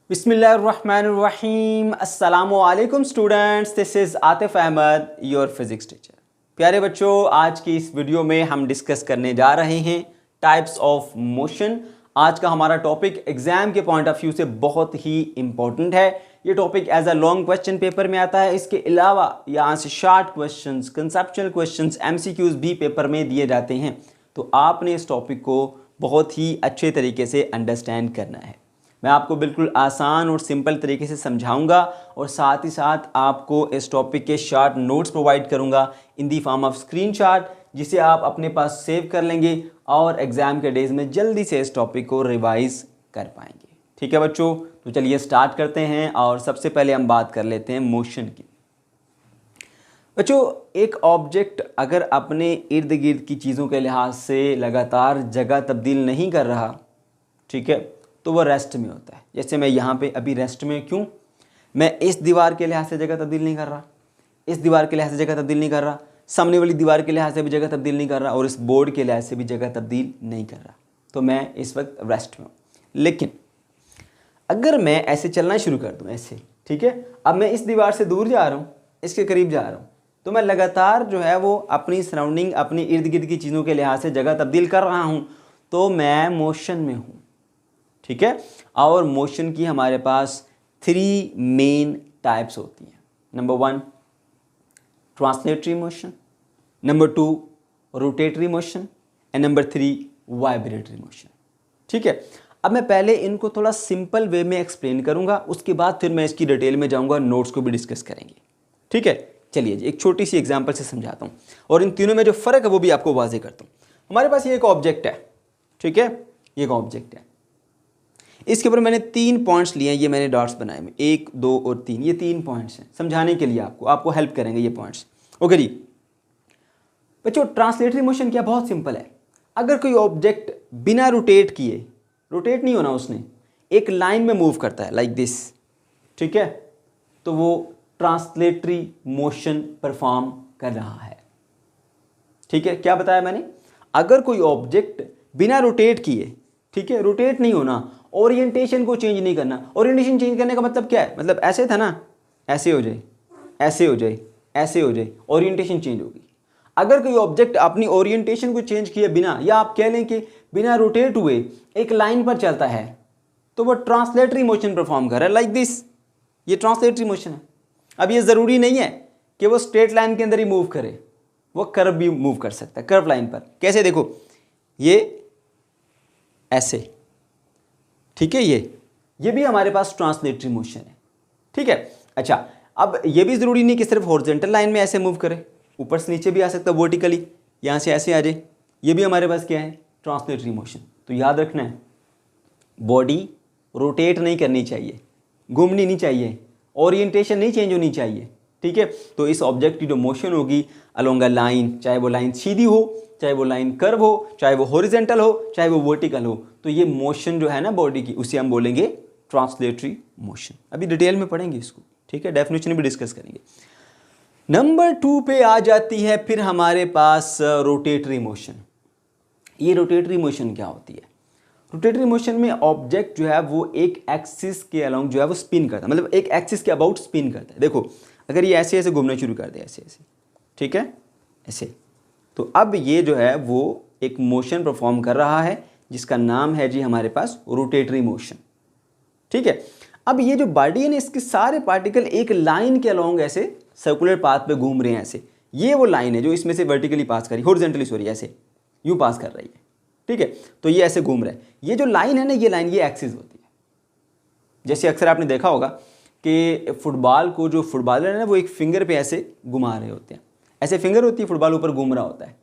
बिस्मिल्लाहिर्रहमानिर्रहीम। अस्सलामुअलैकुम students, this is Atif Ahmad, your physics teacher. प्यारे बच्चों, आज की इस वीडियो में हम डिस्कस करने जा रहे हैं टाइप्स ऑफ मोशन। आज का हमारा टॉपिक एग्जाम के पॉइंट ऑफ व्यू से बहुत ही इंपॉर्टेंट है। ये topic as a long question paper में आता है। इसके अलावा यहाँ से short questions, conceptual questions, MCQs भी पेपर में दिए जाते हैं। तो आपने इस टॉपिक को बहुत ही अच्छे तरीके से अंडरस्टैंड करना है। मैं आपको बिल्कुल आसान और सिंपल तरीके से समझाऊंगा और साथ ही साथ आपको इस टॉपिक के शॉर्ट नोट्स प्रोवाइड करूंगा इन दी फॉर्म ऑफ स्क्रीनशॉट, जिसे आप अपने पास सेव कर लेंगे और एग्ज़ाम के डेज में जल्दी से इस टॉपिक को रिवाइज कर पाएंगे। ठीक है बच्चों, तो चलिए स्टार्ट करते हैं और सबसे पहले हम बात कर लेते हैं मोशन की। बच्चों, एक ऑब्जेक्ट अगर अपने इर्द गिर्द की चीज़ों के लिहाज से लगातार जगह तब्दील नहीं कर रहा, ठीक है, तो वो रेस्ट में होता है। जैसे मैं यहाँ पे अभी रेस्ट में क्यों, मैं इस दीवार के लिहाज से जगह तब्दील नहीं कर रहा, इस दीवार के लिहाज से जगह तब्दील नहीं कर रहा, सामने वाली दीवार के लिहाज से भी जगह तब्दील नहीं कर रहा और इस बोर्ड के लिहाज से भी जगह तब्दील नहीं कर रहा, तो मैं इस वक्त रेस्ट में हूँ। लेकिन अगर मैं ऐसे चलना शुरू कर दूँ, ऐसे, ठीक है, अब मैं इस दीवार से दूर जा रहा हूँ, इसके करीब जा रहा हूँ, तो मैं लगातार जो है वो अपनी सराउंडिंग, अपनी इर्द गिर्द की चीज़ों के लिहाज से जगह तब्दील कर रहा हूँ, तो मैं मोशन में हूँ। ठीक है, और मोशन की हमारे पास 3 मेन टाइप्स होती हैं। Number 1 translatory motion, number 2 rotatory motion and number 3 vibratory motion. ठीक है, अब मैं पहले इनको थोड़ा सिंपल वे में एक्सप्लेन करूंगा, उसके बाद फिर मैं इसकी डिटेल में जाऊंगा, नोट्स को भी डिस्कस करेंगे। ठीक है, चलिए जी एक छोटी सी एग्जांपल से समझाता हूं और इन तीनों में जो फ़र्क है वो भी आपको वाज़ेह करता हूं। हमारे पास ये एक ऑब्जेक्ट है, ठीक है, ये एक ऑब्जेक्ट है, इसके ऊपर मैंने 3 पॉइंट्स लिए हैं, ये मैंने डॉट्स बनाए हैं, 1, 2 और 3, ये 3 पॉइंट्स हैं समझाने के लिए, आपको हेल्प करेंगे ये पॉइंट्स। ओके जी बच्चों, ट्रांसलेटरी मोशन क्या, बहुत सिंपल है। अगर कोई ऑब्जेक्ट बिना रोटेट किए, रोटेट नहीं होना उसने, एक लाइन में मूव करता है लाइक दिस, ठीक है, तो वो ट्रांसलेटरी मोशन परफॉर्म कर रहा है। ठीक है, क्या बताया मैंने, अगर कोई ऑब्जेक्ट बिना रोटेट किए, ठीक है, रोटेट नहीं होना, ओरिएंटेशन को चेंज नहीं करना। ओरिएंटेशन चेंज करने का मतलब क्या है, मतलब ऐसे था ना, ऐसे हो जाए, ऐसे हो जाए, ऐसे हो जाए, ओरिएंटेशन चेंज होगी। अगर कोई ऑब्जेक्ट अपनी ओरिएंटेशन को चेंज किए बिना, या आप कह लें कि बिना रोटेट हुए एक लाइन पर चलता है, तो वो ट्रांसलेटरी मोशन परफॉर्म कर रहा है लाइक दिस, ये ट्रांसलेटरी मोशन है। अब ये ज़रूरी नहीं है कि वो स्ट्रेट लाइन के अंदर ही मूव करे, वो कर्व भी मूव कर सकता है, कर्व लाइन पर। कैसे, देखो ये ऐसे, ठीक है, ये भी हमारे पास ट्रांसलेटरी मोशन है। ठीक है, अच्छा, अब ये भी ज़रूरी नहीं कि सिर्फ हॉरिजॉन्टल लाइन में ऐसे मूव करे, ऊपर से नीचे भी आ सकता है, वर्टिकली यहाँ से ऐसे आ जाए, ये भी हमारे पास क्या है, ट्रांसलेटरी मोशन। तो याद रखना है, बॉडी रोटेट नहीं करनी चाहिए, घूमनी नहीं चाहिए, ओरिएंटेशन नहीं चेंज होनी चाहिए। ठीक है, तो इस ऑब्जेक्ट की जो मोशन होगी अलोंग अ लाइन, चाहे वो लाइन सीधी हो, चाहे वो लाइन कर्व हो, चाहे वो हॉरिजॉन्टल हो, चाहे वो वर्टिकल हो, तो ये मोशन जो है ना बॉडी की, उसे हम बोलेंगे ट्रांसलेटरी मोशन। अभी डिटेल में पढ़ेंगे इसको, ठीक है, डेफिनेशन भी डिस्कस करेंगे। नंबर 2 पे आ जाती है फिर हमारे पास रोटेटरी मोशन। ये रोटेटरी मोशन क्या होती है, रोटेटरी मोशन में ऑब्जेक्ट जो है वो एक एक्सिस के अलोंग जो है वो स्पिन करता है, मतलब एक एक्सिस के अबाउट स्पिन करता है। देखो अगर ये ऐसे ऐसे घूमना शुरू कर दे, ऐसे ऐसे, ठीक है, ऐसे, तो अब ये जो है वो एक मोशन परफॉर्म कर रहा है जिसका नाम है जी हमारे पास रोटेटरी मोशन। ठीक है, अब ये जो बॉडी है ना, इसके सारे पार्टिकल एक लाइन के अलोंग ऐसे सर्कुलर पाथ पे घूम रहे हैं ऐसे, ये वो लाइन है जो इसमें से वर्टिकली पास कर रही, हॉरिजॉन्टली सॉरी, ऐसे यूँ पास कर रही है। ठीक है, तो ये ऐसे घूम रहा है, ये जो लाइन है ना, ये लाइन, ये एक्सिस होती है। जैसे अक्सर आपने देखा होगा कि फुटबॉल को जो फुटबॉलर है ना, वो एक फिंगर पे ऐसे घुमा रहे होते हैं, ऐसे फिंगर होती है, फुटबॉल ऊपर घूम रहा होता है।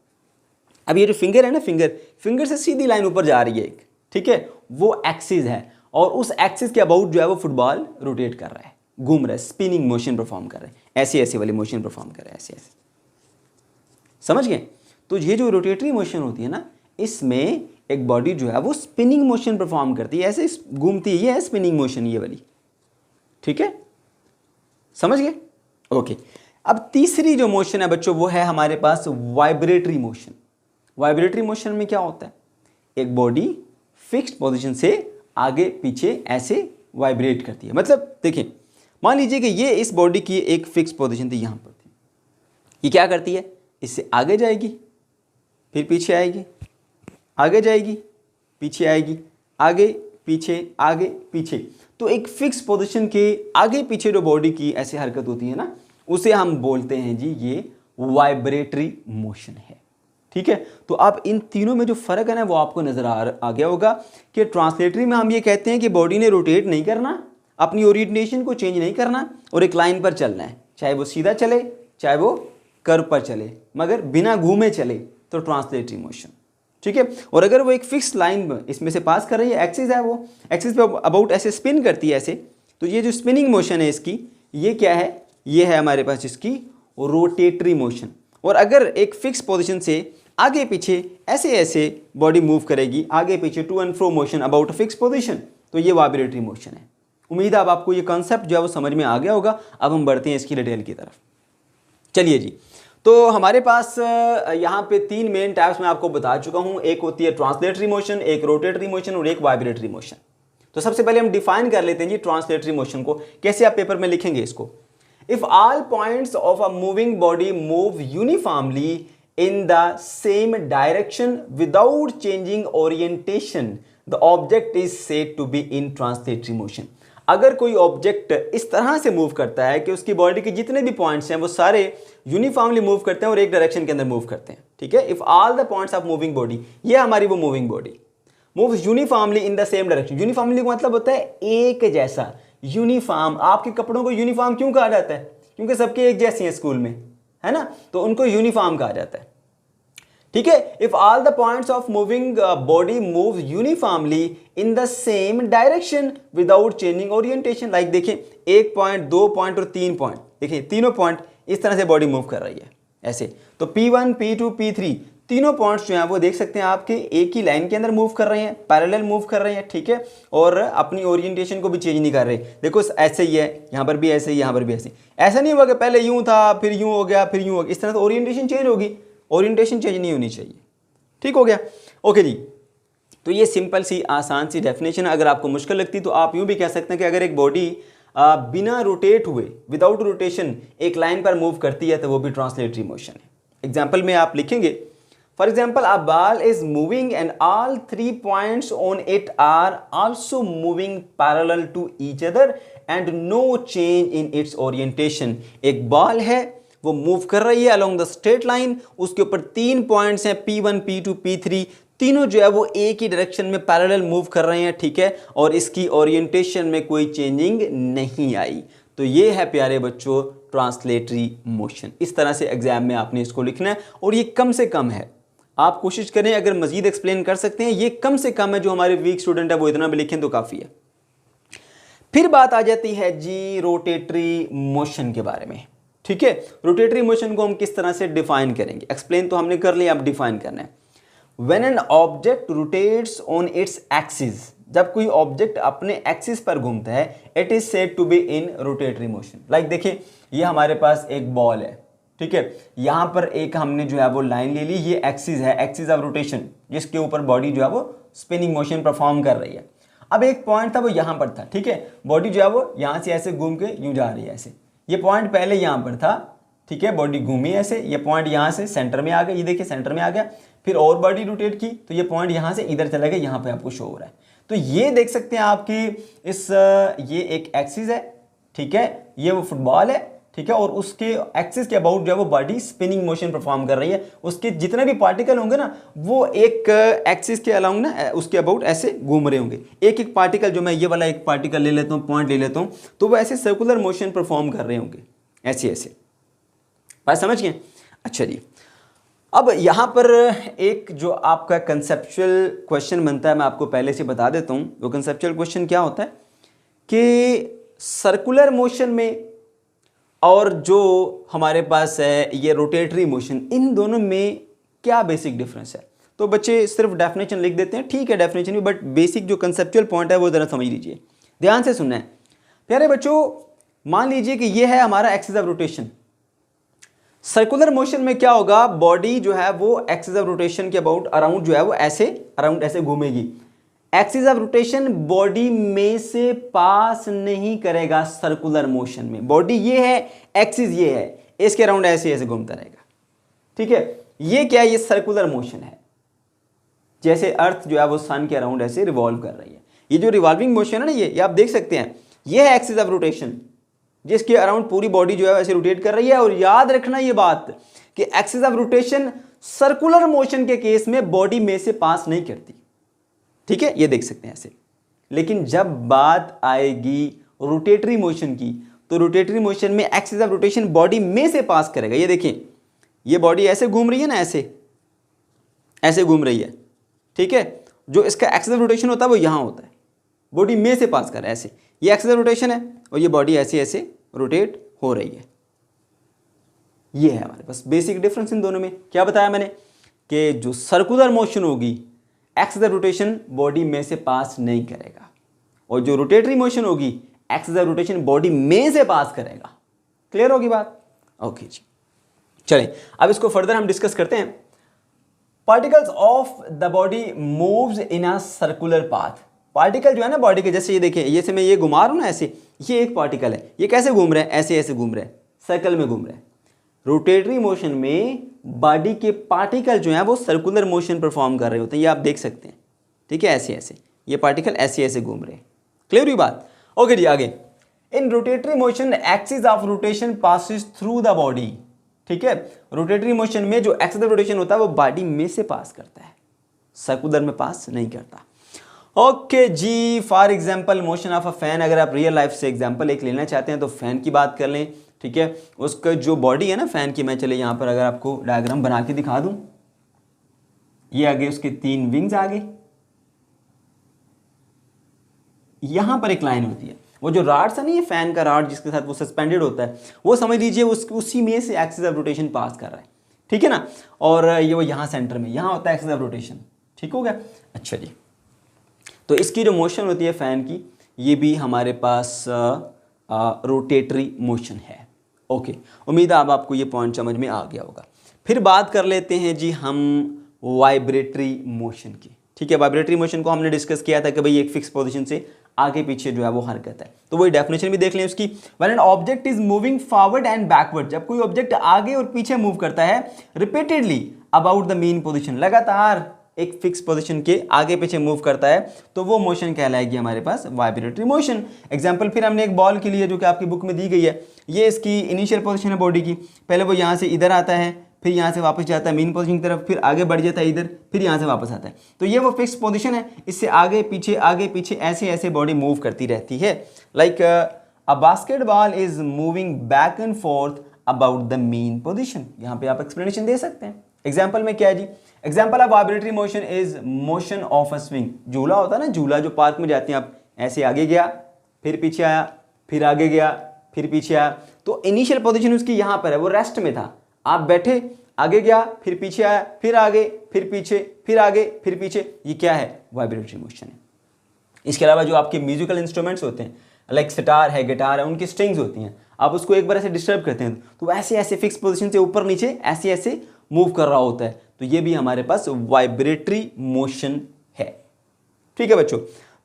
अब ये जो फिंगर है ना, फिंगर से सीधी लाइन ऊपर जा रही है एक, ठीक है, वो एक्सिस है, और उस एक्सिस के अबाउट जो है वो फुटबॉल रोटेट कर रहा है, घूम रहा है, स्पिनिंग मोशन परफॉर्म कर रहा है, ऐसे ऐसे वाली मोशन परफॉर्म कर रहा है, ऐसे ऐसे, समझ गए। तो ये जो रोटेटरी मोशन होती है ना, इसमें एक बॉडी जो है वो स्पिनिंग मोशन परफॉर्म करती है, ऐसे घूमती है, ये है स्पिनिंग मोशन, ये वाली। ठीक है, समझ गए, ओके। अब तीसरी जो मोशन है बच्चों, वो है हमारे पास वाइब्रेटरी मोशन। वाइब्रेटरी मोशन में क्या होता है, एक बॉडी फिक्स्ड पोजीशन से आगे पीछे ऐसे वाइब्रेट करती है। मतलब देखें, मान लीजिए कि ये इस बॉडी की एक फिक्स पोजीशन थी, यहाँ पर थी, ये क्या करती है, इससे आगे जाएगी, फिर पीछे आएगी, आगे जाएगी, पीछे आएगी, आगे पीछे, आगे पीछे। तो एक फिक्स पोजीशन के आगे पीछे जो बॉडी की ऐसी हरकत होती है ना, उसे हम बोलते हैं जी ये वाइब्रेटरी मोशन है। ठीक है, तो अब इन तीनों में जो फर्क है ना वो आपको नजर आ गया होगा कि ट्रांसलेटरी में हम ये कहते हैं कि बॉडी ने रोटेट नहीं करना, अपनी ओरिएंटेशन को चेंज नहीं करना और एक लाइन पर चलना है, चाहे वो सीधा चले चाहे वो कर्व पर चले, मगर बिना घूमे चले, तो ट्रांसलेटरी मोशन। ठीक है, और अगर वो एक फिक्स लाइन इसमें से पास कर रही है, एक्सिस है, वो एक्सिस पे अबाउट ऐसे स्पिन करती है ऐसे, तो ये जो स्पिनिंग मोशन है इसकी, ये क्या है, ये है हमारे पास इसकी रोटेटरी मोशन। और अगर एक फिक्स पोजीशन से आगे पीछे ऐसे ऐसे बॉडी मूव करेगी, आगे पीछे to and fro motion about a fix position, तो ये वाइब्रेटरी मोशन है। उम्मीद है अब आपको ये कॉन्सेप्ट जो है वो समझ में आ गया होगा। अब हम बढ़ते हैं इसकी डिटेल की तरफ। चलिए जी, तो हमारे पास यहाँ पे तीन मेन टाइप्स मैं आपको बता चुका हूँ। एक होती है ट्रांसलेटरी मोशन, एक रोटेटरी मोशन और एक वाइब्रेटरी मोशन। तो सबसे पहले हम डिफाइन कर लेते हैं जी ट्रांसलेटरी मोशन को। कैसे आप पेपर में लिखेंगे इसको, if all points of a moving body move uniformly in the same direction without changing orientation, the object is said to be in translatory motion। अगर कोई ऑब्जेक्ट इस तरह से मूव करता है कि उसकी बॉडी के जितने भी पॉइंट्स हैं वो सारे यूनिफॉर्मली मूव करते हैं और एक डायरेक्शन के अंदर मूव करते हैं। ठीक है, if all the points of moving body, ये हमारी वो moving body moves uniformly in the same direction. Uniformly का मतलब होता है एक जैसा, यूनिफॉर्म। आपके कपड़ों को यूनिफॉर्म क्यों कहा जाता है, क्योंकि सबके एक जैसे हैं स्कूल में, है ना, तो उनको यूनिफॉर्म कहा जाता है। ठीक है, if all the points of moving body move uniformly in the same direction without changing orientation. Like देखें, एक पॉइंट, दो पॉइंट और तीन पॉइंट, देखें तीनों पॉइंट इस तरह से बॉडी मूव कर रही है ऐसे। तो P1, P2, P3 तीनों पॉइंट्स जो हैं वो देख सकते हैं आपके एक ही लाइन के अंदर मूव कर रहे हैं, पैरेलल मूव कर रहे हैं। ठीक है, और अपनी ओरिएंटेशन को भी चेंज नहीं कर रहे। देखो ऐसे ही है, यहाँ पर भी ऐसे ही, यहाँ पर भी ऐसे। ऐसा नहीं हुआ कि पहले यूं था फिर यूं हो गया फिर यूं हो गया, इस तरह से ओरिएंटेशन चेंज होगी, ओरिएंटेशन चेंज नहीं होनी चाहिए। ठीक हो गया, ओके जी। तो ये सिंपल सी आसान सी डेफिनेशन है। अगर आपको मुश्किल लगती तो आप यूं भी कह सकते हैं कि अगर एक बॉडी बिना रोटेट हुए, विदाउट रोटेशन एक लाइन पर मूव करती है तो वो भी ट्रांसलेटरी मोशन है। एग्जाम्पल में आप लिखेंगे, for example a ball is moving and all 3 points on it are also moving parallel to each other and no change in its orientation. एक बॉल है, वो मूव कर रही है अलोंग द स्ट्रेट लाइन, उसके ऊपर 3 पॉइंट्स हैं P1, P2, P3, तीनों जो है वो एक ही डायरेक्शन में पैरेलल मूव कर रहे हैं। ठीक है, और इसकी ओरिएंटेशन में कोई चेंजिंग नहीं आई। तो ये है प्यारे बच्चों ट्रांसलेटरी मोशन। इस तरह से एग्जाम में आपने इसको लिखना है और ये कम से कम है। आप कोशिश करें अगर मजीद एक्सप्लेन कर सकते हैं, ये कम से कम है। जो हमारे वीक स्टूडेंट है वो इतना भी लिखें तो काफ़ी है। फिर बात आ जाती है जी रोटेटरी मोशन के बारे में। ठीक है, रोटेटरी मोशन को हम किस तरह से डिफाइन करेंगे, एक्सप्लेन तो हमने कर लिया, अब डिफाइन करना है। When an object rotates on its axis, जब कोई ऑब्जेक्ट अपने एक्सिस पर घूमता है, it is said to be in rotatory motion. Like देखिए, ये हमारे पास एक बॉल है। ठीक है, यहां पर एक हमने जो है वो लाइन ले ली, ये एक्सिस है, एक्सिस ऑफ रोटेशन, जिसके ऊपर बॉडी जो है वो स्पिनिंग मोशन परफॉर्म कर रही है। अब एक पॉइंट था वो यहां पर था। ठीक है, बॉडी जो है वो यहां से ऐसे घूम के यूं जा रही है ऐसे। ये पॉइंट पहले यहाँ पर था। ठीक है, बॉडी घूमी ऐसे, ये पॉइंट यहाँ से सेंटर में आ गया, ये देखिए सेंटर में आ गया। फिर और बॉडी रोटेट की तो ये पॉइंट यहाँ से इधर चला गया, यहाँ पे आपको शो हो रहा है। तो ये देख सकते हैं आपकी इस ये एक एक्सिस है। ठीक है, ये वो फुटबॉल है। ठीक है, और उसके एक्सिस के अबाउट जो है वो बॉडी स्पिनिंग मोशन परफॉर्म कर रही है। उसके जितने भी पार्टिकल होंगे ना वो एक एक्सिस के अलाउंग ना उसके अबाउट ऐसे घूम रहे होंगे। एक एक पार्टिकल, जो मैं ये वाला एक पार्टिकल ले लेता हूँ, पॉइंट ले लेता हूँ, तो वो ऐसे सर्कुलर मोशन परफॉर्म कर रहे होंगे ऐसे ऐसे। बात समझ गए? अच्छा जी, अब यहाँ पर एक जो आपका कंसेप्चुअल क्वेश्चन बनता है, मैं आपको पहले से बता देता हूँ। वो कंसेप्चुअल क्वेश्चन क्या होता है कि सर्कुलर मोशन में और जो हमारे पास है ये रोटेटरी मोशन, इन दोनों में क्या बेसिक डिफरेंस है। तो बच्चे सिर्फ डेफिनेशन लिख देते हैं, ठीक है डेफिनेशन भी, बट बेसिक जो कंसेप्चुअल पॉइंट है वो ज़रा समझ लीजिए, ध्यान से सुनना है प्यारे बच्चों। मान लीजिए कि ये है हमारा axis of rotation. Circular motion में क्या होगा, बॉडी जो है वो एक्सिस ऑफ रोटेशन के अबाउट अराउंड जो है वो ऐसे अराउंड ऐसे घूमेगी। एक्सिस ऑफ रोटेशन बॉडी में से पास नहीं करेगा सर्कुलर मोशन में। बॉडी ये है, एक्सिस ये है, इसके अराउंड ऐसे ऐसे घूमता रहेगा। ठीक है, ये क्या है, ये सर्कुलर मोशन है, जैसे अर्थ जो है वो सन के अराउंड ऐसे रिवॉल्व कर रही है। ये जो रिवॉल्विंग मोशन है ना, ये आप देख सकते हैं, ये है एक्सिस ऑफ रोटेशन, जिसके अराउंड पूरी बॉडी जो है वैसे रोटेट कर रही है। और याद रखना ये बात कि axis of rotation circular motion के केस में बॉडी में से पास नहीं करती। ठीक है, ये देख सकते हैं ऐसे। लेकिन जब बात आएगी रोटेटरी मोशन की, तो रोटेटरी मोशन में एक्सिस ऑफ रोटेशन बॉडी में से पास करेगा। ये देखिए, ये बॉडी ऐसे घूम रही है ना, ऐसे ऐसे घूम रही है। ठीक है, जो इसका एक्सिस ऑफ रोटेशन होता है वो यहां होता है, बॉडी में से पास कर रहा है ऐसे। ये एक्सिस ऑफ रोटेशन है और ये बॉडी ऐसे ऐसे रोटेट हो रही है। ये है हमारे पास बेसिक डिफरेंस इन दोनों में। क्या बताया मैंने कि जो सर्कुलर मोशन होगी, एक्सिस ऑफ रोटेशन बॉडी में से पास नहीं करेगा, और जो रोटेटरी मोशन होगी, एक्सिस ऑफ रोटेशन बॉडी में से पास करेगा। क्लियर होगी बात? ओके जी, चलें अब इसको फर्दर हम डिस्कस करते हैं। Particles of the body moves in a circular path. Particle जो है ना बॉडी के, जैसे ये देखिए, ये से मैं ये घुमा रहा हूं ना ऐसे, ये एक पार्टिकल है, ये कैसे घूम रहा है, ऐसे ऐसे घूम रहा है, सर्कल में घूम रहा है। रोटेटरी मोशन में बॉडी के पार्टिकल जो है वो सर्कुलर मोशन परफॉर्म कर रहे होते हैं, ये आप देख सकते हैं। ठीक है, ऐसे ऐसे ये पार्टिकल ऐसे ऐसे घूम रहे हैं। क्लियर हुई बात? ओके जी, आगे। In rotatory motion axis of rotation passes through the body. ठीक है, रोटेटरी मोशन में जो एक्सिस ऑफ रोटेशन होता है वो बॉडी में से पास करता है, सर्कुलर में पास नहीं करता। ओके जी, for example motion of a fan. अगर आप रियल लाइफ से एग्जांपल एक लेना चाहते हैं तो फैन की बात कर लें। ठीक है, उसका जो बॉडी है ना फैन की, मैं चले यहां पर अगर आपको डायग्राम बना के दिखा दूं, ये आगे उसके 3 विंग्स आगे, यहां पर एक लाइन होती है, वो जो रॉड्स है ना, ये फैन का रॉड जिसके साथ वो सस्पेंडेड होता है, वो समझ लीजिए उसी में से एक्सिस ऑफ रोटेशन पास कर रहा है। ठीक है ना, और ये वो यहाँ सेंटर में, यहाँ होता है एक्सिस ऑफ रोटेशन। ठीक हो गया? अच्छा जी, तो इसकी जो मोशन होती है फैन की, ये भी हमारे पास रोटेटरी मोशन है। ओके, उम्मीद है अब आपको ये पॉइंट समझ में आ गया होगा। फिर बात कर लेते हैं जी हम वाइब्रेटरी मोशन की। ठीक है, वाइब्रेटरी मोशन को हमने डिस्कस किया था कि भाई एक फिक्स पोजीशन से आगे पीछे जो है वो हरकत है, तो वही डेफिनेशन भी देख लें उसकी। When an object is moving forward and backward, जब कोई ऑब्जेक्ट आगे और पीछे मूव करता है repeatedly about the mean position, लगातार एक फिक्स पोजीशन के आगे पीछे मूव करता है, तो वो मोशन कहलाएगी हमारे पास वाइब्रेटरी मोशन। एग्जांपल फिर हमने एक बॉल के लिए जो कि आपकी बुक में दी गई है, ये इसकी इनिशियल पोजीशन है बॉडी की, पहले वो यहाँ से इधर आता है, फिर यहाँ से वापस जाता है मीन पोजीशन की तरफ, फिर आगे बढ़ जाता है इधर, फिर यहाँ से वापस आता है। तो ये वो फिक्स पोजीशन है, इससे आगे पीछे ऐसे ऐसे बॉडी मूव करती रहती है। Like a basketball is moving back and fourth about the mean position. यहाँ पे आप एक्सप्लेनेशन दे सकते हैं। एग्जाम्पल में क्या है जी, example of vibratory motion is motion of a swing. झूला होता है ना, झूला जो पार्क में जाते हैं आप, ऐसे आगे गया, फिर पीछे आया, फिर आगे गया, फिर पीछे आया, तो इनिशियल पोजीशन उसकी यहाँ पर है, वो रेस्ट में था। आप बैठे, आगे गया, फिर पीछे आया, फिर आगे, फिर पीछे, फिर आगे, फिर पीछे, ये क्या है? वाइब्रेटरी मोशन है। इसके अलावा जो आपके म्यूजिकल इंस्ट्रूमेंट्स होते हैं, लाइक सितार है, गिटार है, उनकी स्ट्रिंग्स होती हैं, आप उसको एक बार ऐसे डिस्टर्ब करते हैं तो ऐसे ऐसे फिक्स पोजीशन से ऊपर नीचे ऐसे ऐसे मूव कर रहा होता है, तो ये भी हमारे पास वाइब्रेटरी मोशन है। ठीक है बच्चों,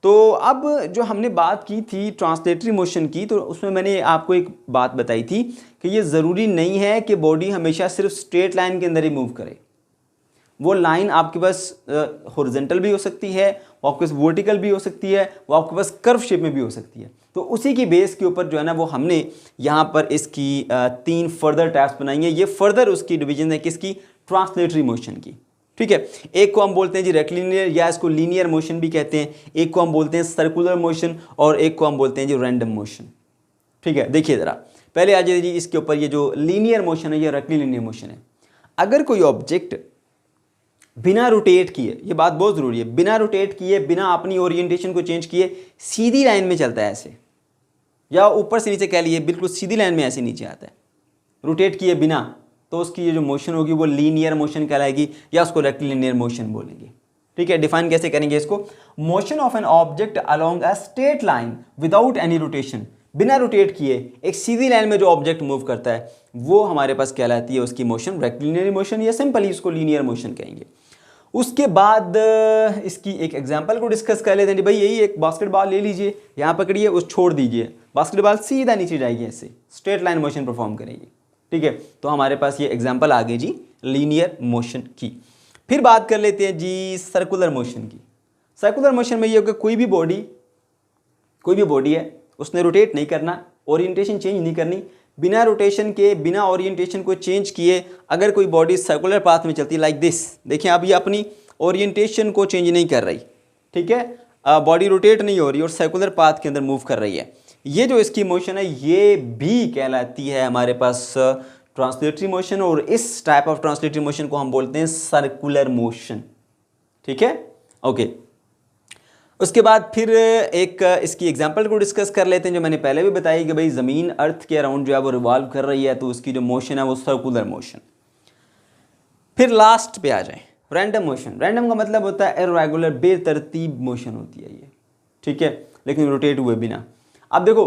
तो अब जो हमने बात की थी ट्रांसलेटरी मोशन की, तो उसमें मैंने आपको एक बात बताई थी कि ये ज़रूरी नहीं है कि बॉडी हमेशा सिर्फ स्ट्रेट लाइन के अंदर ही मूव करे। वो लाइन आपके पास हॉरिजॉन्टल भी हो सकती है, वो आपके पास वर्टिकल भी हो सकती है, वो आपके पास कर्व शेप में भी हो सकती है। तो उसी की बेस के ऊपर जो है ना वो हमने यहाँ पर इसकी 3 फर्दर टाइप्स बनाई हैं। ये फर्दर उसकी डिवीजन है किसकी? ट्रांसलेटरी मोशन की। ठीक है, एक को हम बोलते हैं जी रेक्टिलिनियर या इसको लीनियर मोशन भी कहते हैं, एक को हम बोलते हैं सर्कुलर मोशन और एक को हम बोलते हैं जी रैंडम मोशन। ठीक है, देखिए ज़रा पहले आ जाइए जी इसके ऊपर, ये जो लीनियर मोशन है या रेक्टिलिनियर मोशन है। अगर कोई ऑब्जेक्ट बिना रोटेट किए, ये बात बहुत ज़रूरी है, बिना रोटेट किए, बिना अपनी ओरिएंटेशन को चेंज किए सीधी लाइन में चलता है ऐसे, या ऊपर से नीचे कह लिए बिल्कुल सीधी लाइन में ऐसे नीचे आता है, रोटेट किए बिना, तो उसकी ये जो मोशन होगी वो लीनियर मोशन कहलाएगी या उसको रेक्टिलिनियर मोशन बोलेंगे। ठीक है, डिफाइन कैसे करेंगे इसको? Motion of an object along a straight line without any rotation, बिना रोटेट किए एक सीधी लाइन में जो ऑब्जेक्ट मूव करता है वो हमारे पास कहलाती है उसकी मोशन रेक्टिलिनियर मोशन, या सिंपली उसको लीनियर मोशन कहेंगे। उसके बाद इसकी एक एग्जांपल को डिस्कस कर लेते हैं। भाई यही एक बास्केटबॉल ले लीजिए, यहाँ पकड़िए, उस छोड़ दीजिए, बास्केटबॉल सीधा नीचे जाएगी, ऐसे स्ट्रेट लाइन मोशन परफॉर्म करेगी। ठीक है, तो हमारे पास ये एग्जांपल आ गई जी लीनियर मोशन की। फिर बात कर लेते हैं जी सर्कुलर मोशन की। सर्कुलर मोशन में ये होगा कोई भी बॉडी है, उसने रोटेट नहीं करना, ओरिएंटेशन चेंज नहीं करनी, बिना रोटेशन के, बिना ओरिएंटेशन को चेंज किए अगर कोई बॉडी सर्कुलर पाथ में चलती है लाइक दिस, देखिए अब ये अपनी ओरिएंटेशन को चेंज नहीं कर रही, ठीक है, बॉडी रोटेट नहीं हो रही और सर्कुलर पाथ के अंदर मूव कर रही है, ये जो इसकी मोशन है ये भी कहलाती है हमारे पास ट्रांसलेटरी मोशन, और इस टाइप ऑफ ट्रांसलेटरी मोशन को हम बोलते हैं सर्कुलर मोशन। ठीक है, ओके। उसके बाद फिर एक इसकी एग्जांपल को डिस्कस कर लेते हैं, जो मैंने पहले भी बताई कि भाई ज़मीन अर्थ के अराउंड जो है वो रिवॉल्व कर रही है, तो उसकी जो मोशन है वो सर्कुलर मोशन। फिर लास्ट पे आ जाए रैंडम मोशन। रैंडम का मतलब होता है इर्रेगुलर, बेतरतीब मोशन होती है ये, ठीक है, लेकिन रोटेट हुए बिना। अब देखो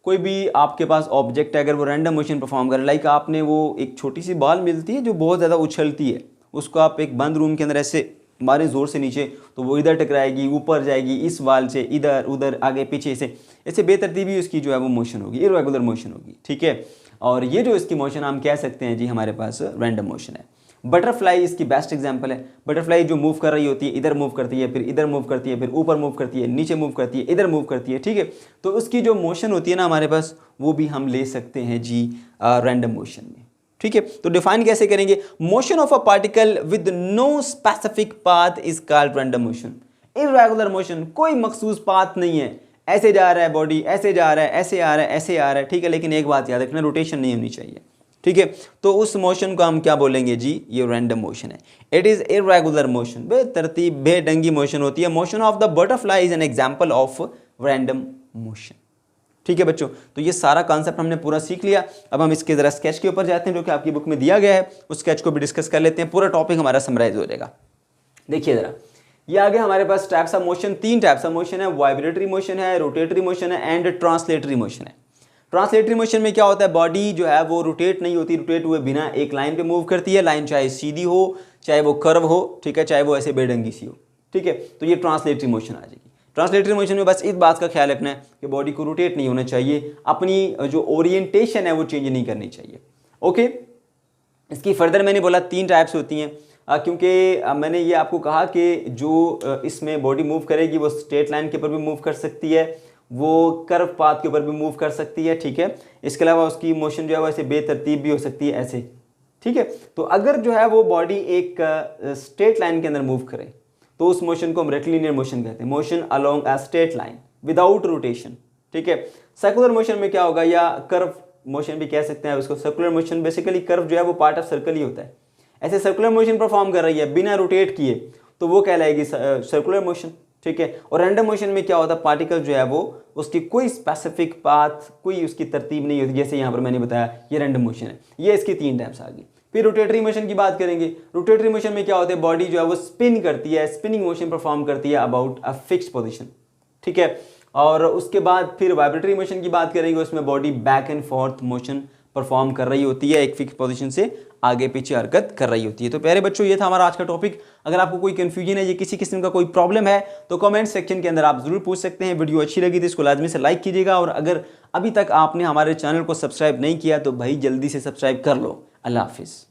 कोई भी आपके पास ऑब्जेक्ट है, अगर वो रैंडम मोशन परफॉर्म करे, लाइक आपने वो एक छोटी सी बॉल मिलती है जो बहुत ज़्यादा उछलती है, उसको आप एक बंद रूम के अंदर ऐसे मारे ज़ोर से नीचे, तो वो इधर टकराएगी, ऊपर जाएगी, इस वाल से इधर उधर आगे पीछे से, ऐसे बेतरतीबी उसकी जो है वो मोशन होगी, इर्रेगुलर मोशन होगी। ठीक है, और ये जो इसकी मोशन हम कह सकते हैं जी हमारे पास रैंडम मोशन है। बटरफ्लाई इसकी बेस्ट एग्जांपल है। बटरफ्लाई जो मूव कर रही होती है, इधर मूव करती है, फिर इधर मूव करती है, फिर ऊपर मूव करती है, नीचे मूव करती है, इधर मूव करती है। ठीक है, तो उसकी जो मोशन होती है ना हमारे पास, वो भी हम ले सकते हैं जी रैंडम मोशन में। ठीक है, तो डिफाइन कैसे करेंगे? Motion of a particle with no specific path is called random motion. Irregular motion, कोई मखसूस पाथ नहीं है, ऐसे जा रहा है बॉडी, ऐसे जा रहा है, ऐसे आ रहा है, ऐसे आ रहा है। ठीक है, लेकिन एक बात याद रखना, रोटेशन नहीं होनी चाहिए। ठीक है, तो उस मोशन को हम क्या बोलेंगे जी? ये रैंडम मोशन है। इट इज इर्रेगुलर मोशन, बेतरतीब बेढंगी मोशन होती है। Motion of the butterfly is an example of random motion. ठीक है बच्चों, तो ये सारा कॉन्सेप्ट हमने पूरा सीख लिया। अब हम इसके जरा स्केच के ऊपर जाते हैं जो कि आपकी बुक में दिया गया है, उस स्केच को भी डिस्कस कर लेते हैं, पूरा टॉपिक हमारा समराइज हो जाएगा। देखिए जरा, ये आगे हमारे पास types of motion, 3 types of motion है, वाइब्रेटरी मोशन है, रोटेटरी मोशन है एंड ट्रांसलेटरी मोशन है। ट्रांसलेटरी मोशन में क्या होता है? बॉडी जो है वो रोटेट नहीं होती, रोटेट हुए बिना एक लाइन पे मूव करती है, लाइन चाहे सीधी हो, चाहे वो कर्व हो, ठीक है, चाहे वो ऐसे बेढंगी सी हो। ठीक है, तो ये ट्रांसलेटरी मोशन आ जाएगी। ट्रांसलेटरी मोशन में बस इस बात का ख्याल रखना है कि बॉडी को रोटेट नहीं होना चाहिए, अपनी जो ओरिएंटेशन है वो चेंज नहीं करनी चाहिए। ओके, इसकी फर्दर मैंने बोला 3 टाइप्स होती हैं, क्योंकि मैंने ये आपको कहा कि जो इसमें बॉडी मूव करेगी वो स्ट्रेट लाइन के ऊपर भी मूव कर सकती है, वो कर्व पाथ के ऊपर भी मूव कर सकती है। ठीक है, इसके अलावा उसकी मोशन जो है वो ऐसे बेतरतीब भी हो सकती है, ऐसे। ठीक है, तो अगर जो है वो बॉडी एक स्ट्रेट लाइन के अंदर मूव करे तो उस मोशन को हम रेक्टिलिनियर मोशन कहते हैं, motion along a straight line without rotation. ठीक है, सर्कुलर मोशन में क्या होगा, या कर्व मोशन भी कह सकते हैं उसको। सर्कुलर मोशन बेसिकली कर्व जो है वो पार्ट ऑफ सर्कल ही होता है, ऐसे सर्कुलर मोशन परफॉर्म कर रही है बिना रोटेट किए, तो वो कहलाएगी सर्कुलर मोशन। ठीक है, और रैंडम मोशन में क्या होता है, पार्टिकल जो है वो उसकी कोई स्पेसिफिक पाथ, कोई उसकी तरतीब नहीं होती, जैसे यहाँ पर मैंने बताया ये रैंडम मोशन है। ये इसकी 3 टाइप्स आ गई। फिर रोटेटरी मोशन की बात करेंगे। रोटेटरी मोशन में क्या होता है, बॉडी जो है वो स्पिन करती है, स्पिनिंग मोशन परफॉर्म करती है अबाउट अ फिक्स्ड पोजीशन। ठीक है, और उसके बाद फिर वाइब्रेटरी मोशन की बात करेंगे, उसमें body back and fourth motion perform कर रही होती है, एक फिक्स पोजीशन से आगे पीछे हरकत कर रही होती है। तो प्यारे बच्चों, ये था हमारा आज का टॉपिक। अगर आपको कोई कंफ्यूजन है, ये किसी किस्म का कोई प्रॉब्लम है, तो कमेंट सेक्शन के अंदर आप जरूर पूछ सकते हैं। वीडियो अच्छी लगी तो इसको लाजमी से लाइक कीजिएगा, और अगर अभी तक आपने हमारे चैनल को सब्सक्राइब नहीं किया तो भाई जल्दी से सब्सक्राइब कर लो। अल्लाह हाफिज़।